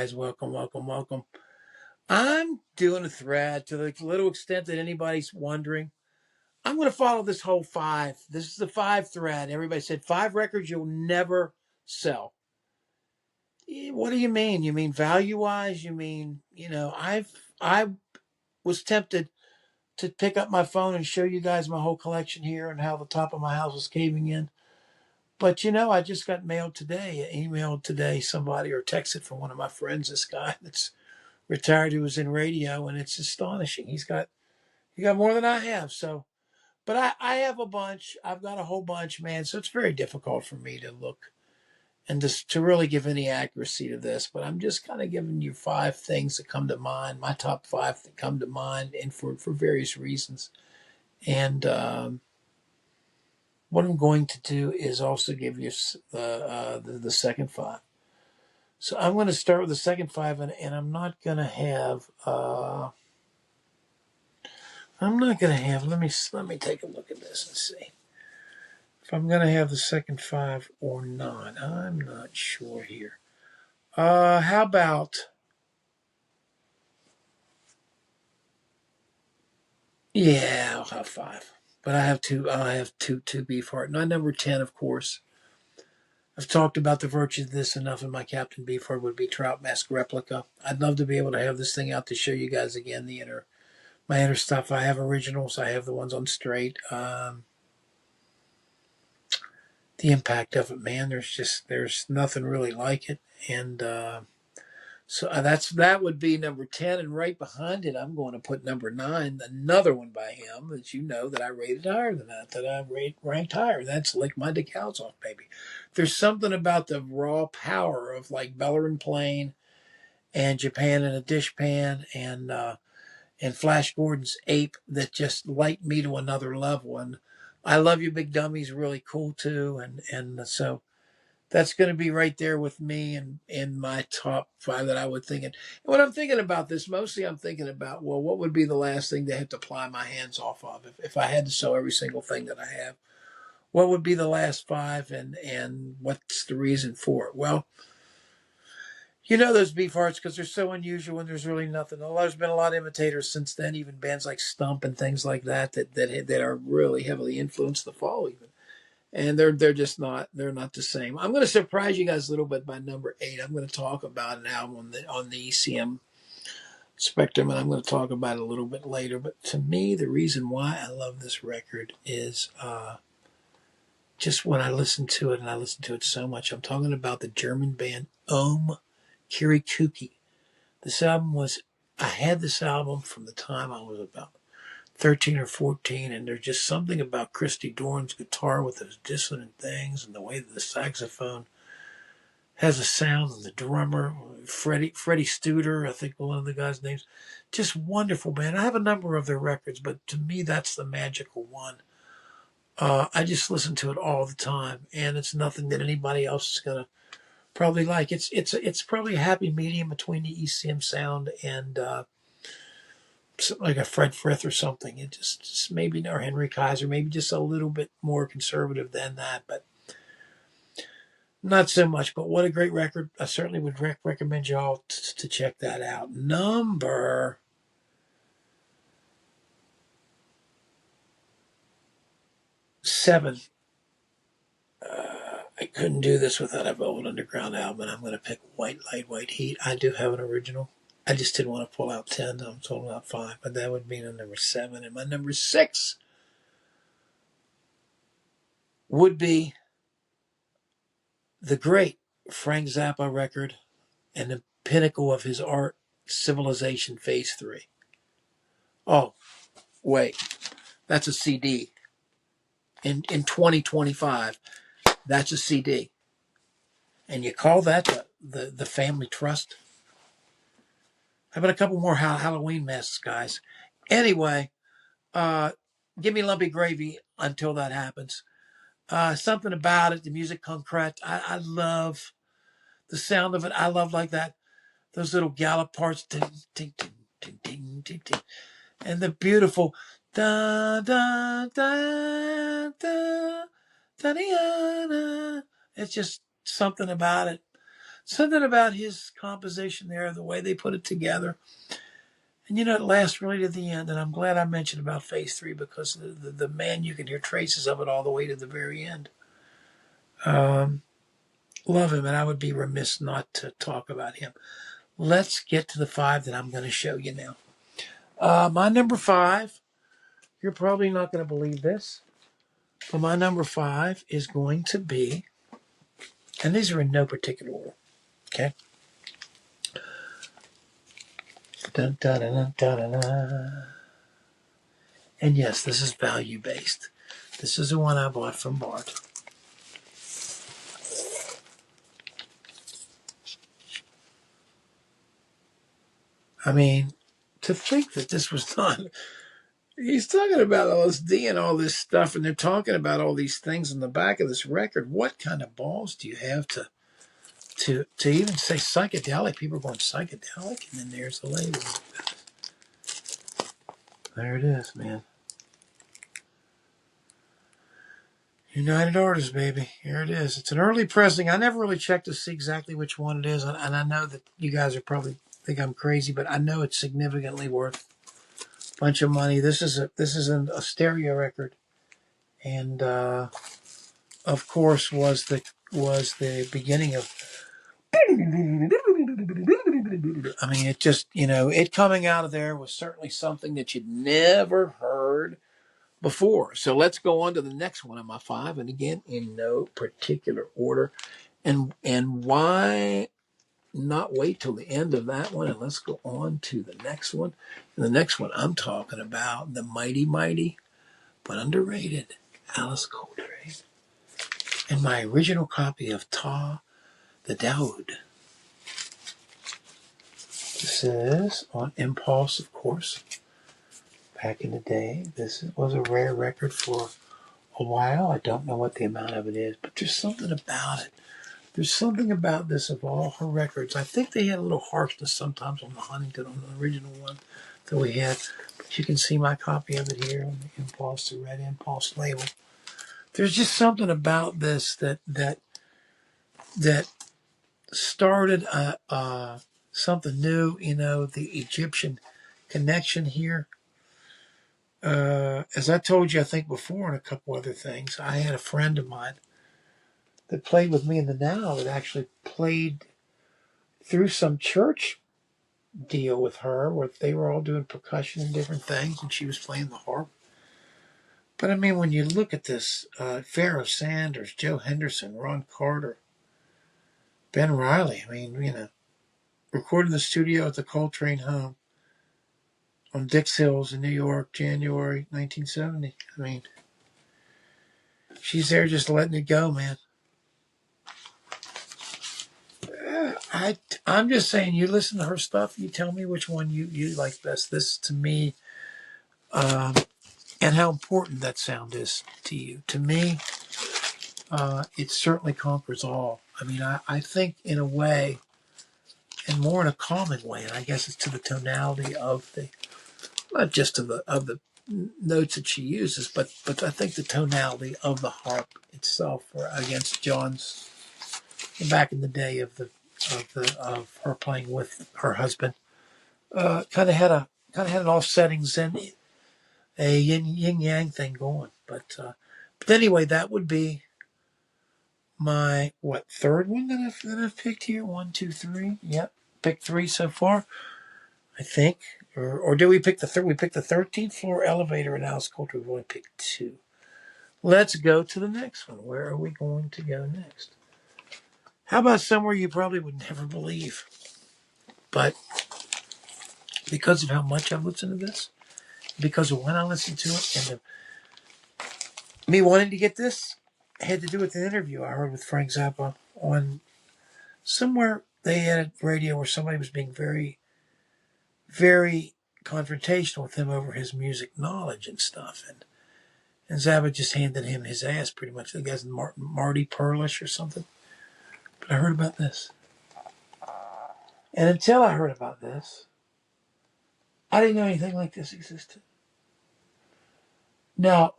guys. Welcome, welcome, welcome. I'm doing a thread to the little extent that anybody's wondering. I'm going to follow this whole five. This is the five thread. Everybody said 5 records you'll never sell. What do you mean? You mean value wise? You mean, I was tempted to pick up my phone and show you guys my whole collection here and how the top of my house was caving in. But I just got mailed today, emailed today, somebody or texted from one of my friends, this guy that's retired who was in radio, and it's astonishing. He got more than I have. So, but I have a bunch. I've got a whole bunch, man. So it's very difficult for me to look and just to really give any accuracy to this. But I'm just kind of giving you 5 things that come to mind, my top 5 that come to mind, and for various reasons. And what I'm going to do is also give you the second 5. So I'm going to start with the second 5, and I'm not going to have. Let me take a look at this and see if I'm going to have the second 5 or not. I'm not sure here. How about, yeah, I'll have 5. But I have two Beefheart. Not number 10, of course. I've talked about the virtues of this enough, and my Captain Beefheart would be Trout Mask Replica. I'd love to be able to have this thing out to show you guys again my inner stuff. I have originals. I have the ones on straight. The impact of it, man. There's nothing really like it, and so that would be number 10, and right behind it, I'm going to put number 9, another one by him that that I rated higher than that I ranked higher. That's Lick My Decals Off, baby. There's something about the raw power of like Bellerin Plain and Japan in a Dishpan and Flash Gordon's Ape that just light me to another level. And I Love You Big Dummy's really cool too, and so that's going to be right there with me and in my top 5 that I would think. And when I'm thinking about this, mostly I'm thinking about, well, what would be the last thing to have to ply my hands off of if I had to sell every single thing that I have? What would be the last 5, and what's the reason for it? Well, those beef hearts because they're so unusual and there's really nothing. There's been a lot of imitators since then, even bands like Stump and things like that are really heavily influenced the fall even. And they're just they're not the same. I'm going to surprise you guys a little bit by number 8. I'm going to talk about an album on the ECM spectrum, and I'm going to talk about it a little bit later. But to me, the reason why I love this record is just when I listen to it, and I listen to it so much. I'm talking about the German band Kirikuki. I had this album from the time I was about 13 or 14, and there's just something about Christy Dorn's guitar with those dissonant things and the way that the saxophone has a sound, and the drummer, Freddie Studer, I think one of the guys' names, just wonderful, man. I have a number of their records, but to me, that's the magical one. I just listen to it all the time, and it's nothing that anybody else is going to probably like. It's probably a happy medium between the ECM sound and like a Fred Frith or something. It just maybe, or Henry Kaiser, maybe just a little bit more conservative than that, but not so much. But what a great record. I certainly would recommend y'all to check that out. Number 7. I couldn't do this without a Velvet Underground album, and I'm going to pick White Light, White Heat. I do have an original. I just didn't want to pull out 10. I'm talking about 5, but that would be the number 7. And my number 6 would be the great Frank Zappa record and the pinnacle of his art, Civilization Phase 3. Oh, wait, that's a CD. In 2025, that's a CD. And you call that the Family Trust? How about a couple more Halloween masks, guys? Anyway, give me Lumpy Gravy until that happens. Something about it, the music concrete. I love the sound of it. I love like that, those little gallop parts. Ding, ding, ding, ding, ding, ding, ding. And the beautiful da da da da da da. It's just something about it. Something about his composition there, the way they put it together. And it lasts really to the end. And I'm glad I mentioned about phase 3 because the man, you can hear traces of it all the way to the very end. Love him, and I would be remiss not to talk about him. Let's get to the 5 that I'm going to show you now. My number 5, you're probably not going to believe this, but my number 5 is going to be, and these are in no particular order, okay? Dun, dun, dun, dun, dun, dun. And yes, this is value-based. This is the one I bought from Bart. I mean, to think that this was done. He's talking about LSD and all this stuff, and they're talking about all these things in the back of this record. What kind of balls do you have to even say psychedelic? People are going psychedelic, and then there's the label. There it is, man. United Artists, baby. Here it is. It's an early pressing. I never really checked to see exactly which one it is, and I know that you guys are probably think I'm crazy, but I know it's significantly worth a bunch of money. This is a stereo record, and of course was the beginning of. I mean, it just it coming out of there was certainly something that you'd never heard before. So let's go on to the next one of my 5, and again in no particular order. And why not wait till the end of that one, and let's go on to the next one. And the next one I'm talking about, the mighty but underrated Alice Coltrane, and my original copy of Ta the Daoud. This is on Impulse, of course. Back in the day, this was a rare record for a while. I don't know what the amount of it is, but there's something about it. There's something about this of all her records. I think they had a little harshness sometimes on the Huntington, on the original one that we had. But you can see my copy of it here on the Impulse, the red Impulse label. There's just something about this that started something new. The Egyptian connection here. As I told you, I think before, and a couple other things, I had a friend of mine that played with me in the Now that actually played through some church deal with her where they were all doing percussion and different things, and she was playing the harp. But I mean, when you look at this, Pharoah Sanders, Joe Henderson, Ron Carter, Ben Riley, I mean, recorded in the studio at the Coltrane home on Dix Hills in New York, January 1970. I mean, she's there just letting it go, man. I'm just saying, you listen to her stuff, you tell me which one you like best. This, to me, and how important that sound is to you. To me, it certainly conquers all. I mean, I think in a way, and more in a calming way, and I guess it's to the tonality of not just of the notes that she uses, but I think the tonality of the harp itself, against John's back in the day of her playing with her husband, kind of had an offsetting Zen, a yin yang thing going. But anyway, that would be my third one that I've picked here. 1, 2, 3. Yep, picked 3 so far, I think. Or did we pick the third? We picked the 13th floor elevator in Alice Coltrane. We've only picked 2. Let's go to the next one. Where are we going to go next? How about somewhere you probably would never believe? But because of how much I've listened to this, because of when I listened to it, and me wanting to get this, had to do with an interview I heard with Frank Zappa on somewhere. They had a radio where somebody was being very, very confrontational with him over his music knowledge and stuff. And Zappa just handed him his ass pretty much. The guy's Marty Perlish or something. But I heard about this. And until I heard about this, I didn't know anything like this existed. Now,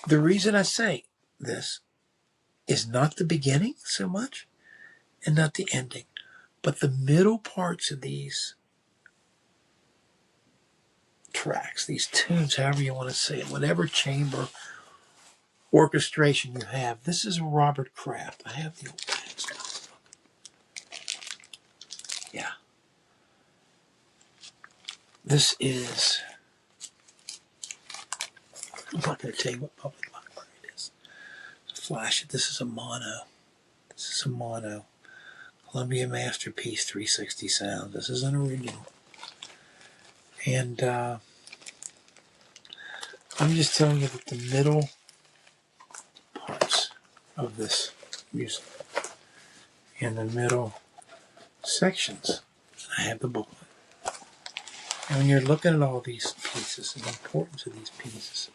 the reason I say this is not the beginning so much. and not the ending. But the middle parts of these tracks, these tunes, however you want to say it, whatever chamber orchestration you have. This is Robert Kraft. I have the old pads. Yeah. This is, I'm not going to tell you what public library it is. Flash it. This is a mono. This is a mono. Columbia Masterpiece 360 sound. This is an original. And I'm just telling you that the middle parts of this music and the middle sections, I have the booklet. And when you're looking at all these pieces and the importance of these pieces,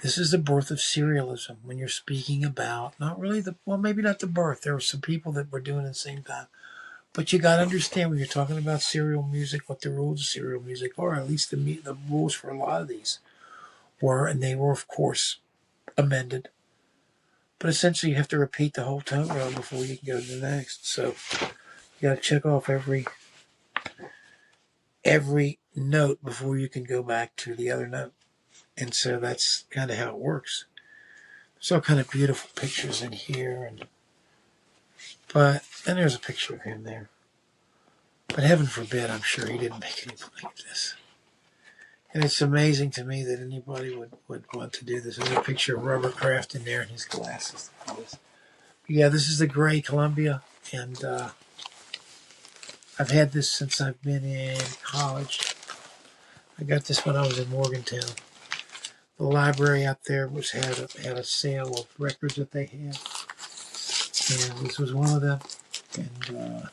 this is the birth of serialism when you're speaking about not really maybe not the birth. There were some people that were doing it at the same time. But you got to understand when you're talking about serial music, what the rules of serial music are, at least the rules for a lot of these were, and they were, of course, amended. But essentially, you have to repeat the whole tone row before you can go to the next. So you got to check off every note before you can go back to the other note. And so that's kind of how it works. There's all kind of beautiful pictures in here. And there's a picture of him there. But heaven forbid, I'm sure he didn't make anything like this. And it's amazing to me that anybody would want to do this. There's a picture of Robert Kraft in there and his glasses. Yeah, this is the gray Columbia. And I've had this since I've been in college. I got this when I was in Morgantown. The library out there had a sale of records that they had. And this was one of them. And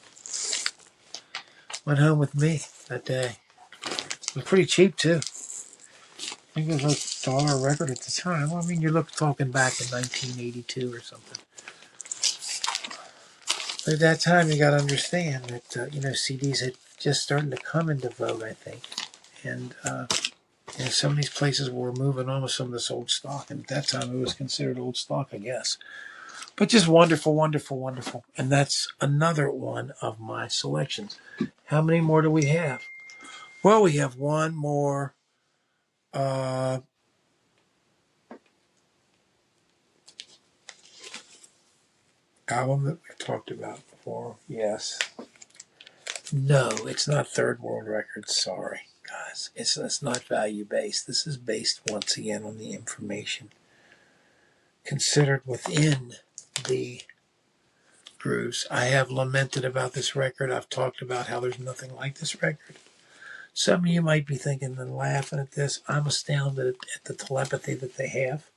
went home with me that day. It was pretty cheap, too. I think it was like $1 a record at the time. Well, I mean, you're talking back in 1982 or something. But at that time, you got to understand that, CDs had just started to come into vogue, I think. And some of these places were moving on with some of this old stock. And at that time, it was considered old stock, I guess. But just wonderful, wonderful, wonderful. And that's another one of my selections. How many more do we have? Well, we have one more album that we've talked about before. Yes. No, it's not Third World Records. Sorry, guys. It's not value-based. This is based, once again, on the information considered within the grooves. I have lamented about this record. I've talked about how there's nothing like this record. Some of you might be thinking and laughing at this. I'm astounded at the telepathy that they have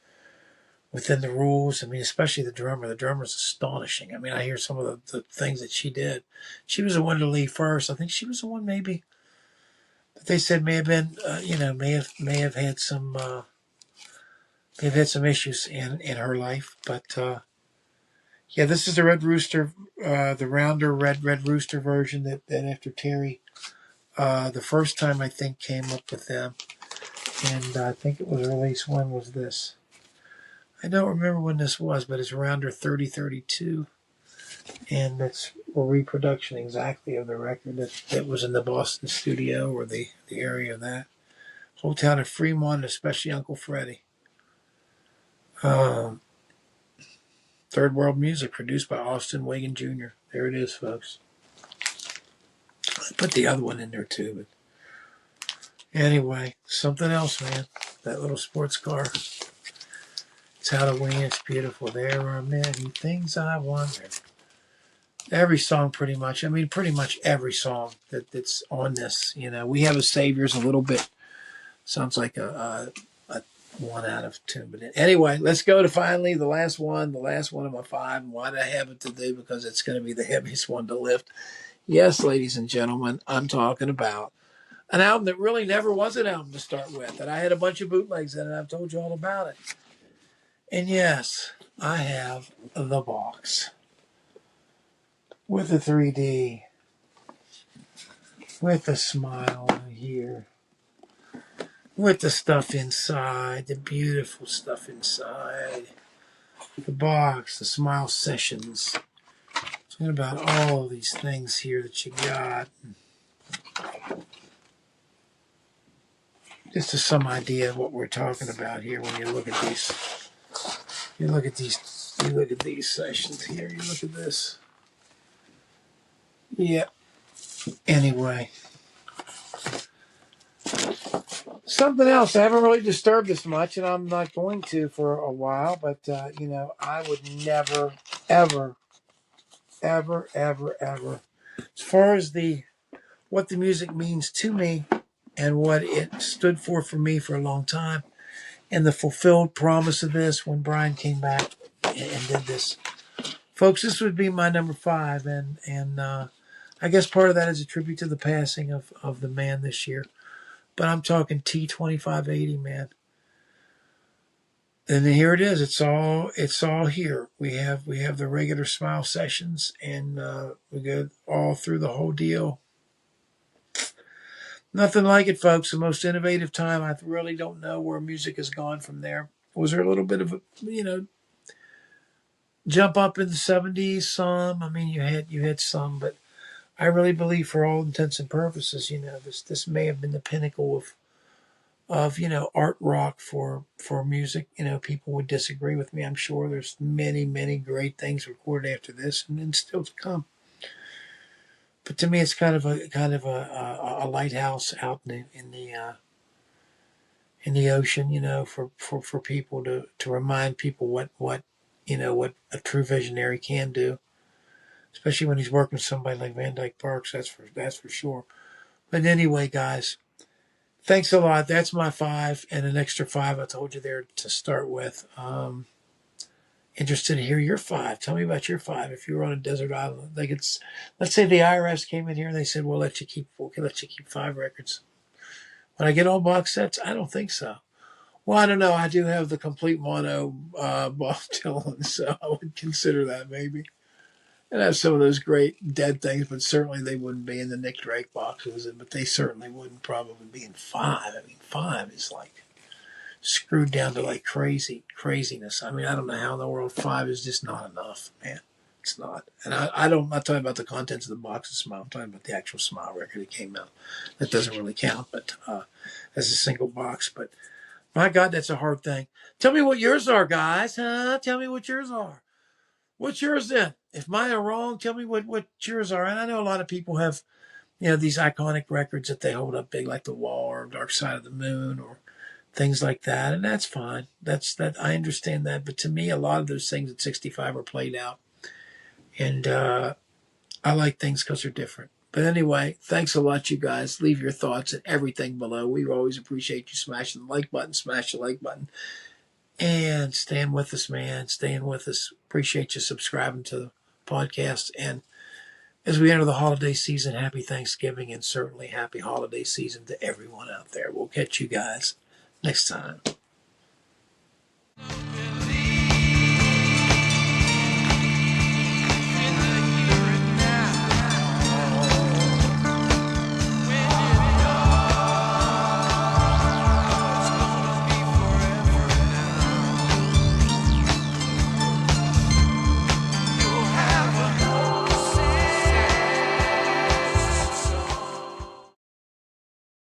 within the rules. I mean, especially the drummer. The drummer's astonishing. I mean, I hear some of the things that she did. She was the one to leave first. I think she was the one maybe that they said may have been, may have had some issues in her life. But yeah, this is the Red Rooster, the rounder Red Rooster version that after Terry, the first time I think came up with them, and I think it was released. When was this? I don't remember when this was, but it's Rounder 3032, and it's a reproduction exactly of the record that was in the Boston studio or the area of that. Whole town of Fremont, especially Uncle Freddie. Third World Music, produced by Austin Wagon Jr. There it is, folks. I put the other one in there too, but anyway, something else, man. That little sports car. It's Halloween. It's beautiful. There are many things I wonder. Every song, pretty much. I mean, pretty much every song that's on this. We Have a Savior's a little bit. Sounds like a one out of tune. But anyway, let's go to finally the last one of my 5. And why did I have it today? Because it's going to be the heaviest one to lift. Yes, ladies and gentlemen, I'm talking about an album that really never was an album to start with. And I had a bunch of bootlegs in it. I've told you all about it. And yes, I have the box with the 3D, with the smile here, with the stuff inside, the beautiful stuff inside, the box, the Smile Sessions, And about all of these things here that you got. Just to some idea of what we're talking about here when you look at these. You look at these sessions here. You look at this. Yeah. Anyway. Something else. I haven't really disturbed this much, and I'm not going to for a while, but, I would never, ever, ever, ever, ever, as far as what the music means to me and what it stood for me for a long time, and the fulfilled promise of this when Brian came back and did this. Folks, this would be my number 5, and I guess part of that is a tribute to the passing of the man this year. But I'm talking T2580, man. And here it is. It's all here. We have the regular Smile sessions, and we go all through the whole deal. Nothing like it, folks. The most innovative time. I really don't know where music has gone from there. Was there a little bit of a jump up in the '70s? Some. I mean, you had some, but I really believe, for all intents and purposes, this may have been the pinnacle of art rock for music. People would disagree with me. I'm sure there's many great things recorded after this, and then still to come. But to me, it's kind of a lighthouse out in the ocean. For people to remind people what a true visionary can do, especially when he's working with somebody like Van Dyke Parks. That's for sure. But anyway, guys. Thanks a lot. That's my 5 and an extra 5 I told you there to start with. Interested to hear your 5. Tell me about your 5. If you were on a desert island, let's say the IRS came in here and they said, "We'll let you keep 5 records." Would I get all box sets? I don't think so. Well, I don't know. I do have the complete mono Bob Dylan, so I would consider that maybe. And I have some of those great dead things, but certainly they wouldn't be in the Nick Drake boxes. But they certainly wouldn't probably be in 5. I mean, 5 is like screwed down to like craziness. I mean, I don't know how in the world 5 is just not enough, man. It's not. And I'm not talking about the contents of the box of Smile. I'm talking about the actual Smile record that came out. That doesn't really count, but as a single box. But my God, that's a hard thing. Tell me what yours are, guys. Huh? Tell me what yours are. What's yours then? If mine are wrong, tell me what yours are. And I know a lot of people have, these iconic records that they hold up big, like The Wall or Dark Side of the Moon or things like that. And that's fine. I understand that. But to me, a lot of those things at 65 are played out. And I like things because they're different. But anyway, thanks a lot, you guys. Leave your thoughts and everything below. We always appreciate you smashing the like button. Smash the like button. And staying with us, man. Staying with us. Appreciate you subscribing to the podcast. And as we enter the holiday season, happy Thanksgiving and certainly happy holiday season to everyone out there. We'll catch you guys next time.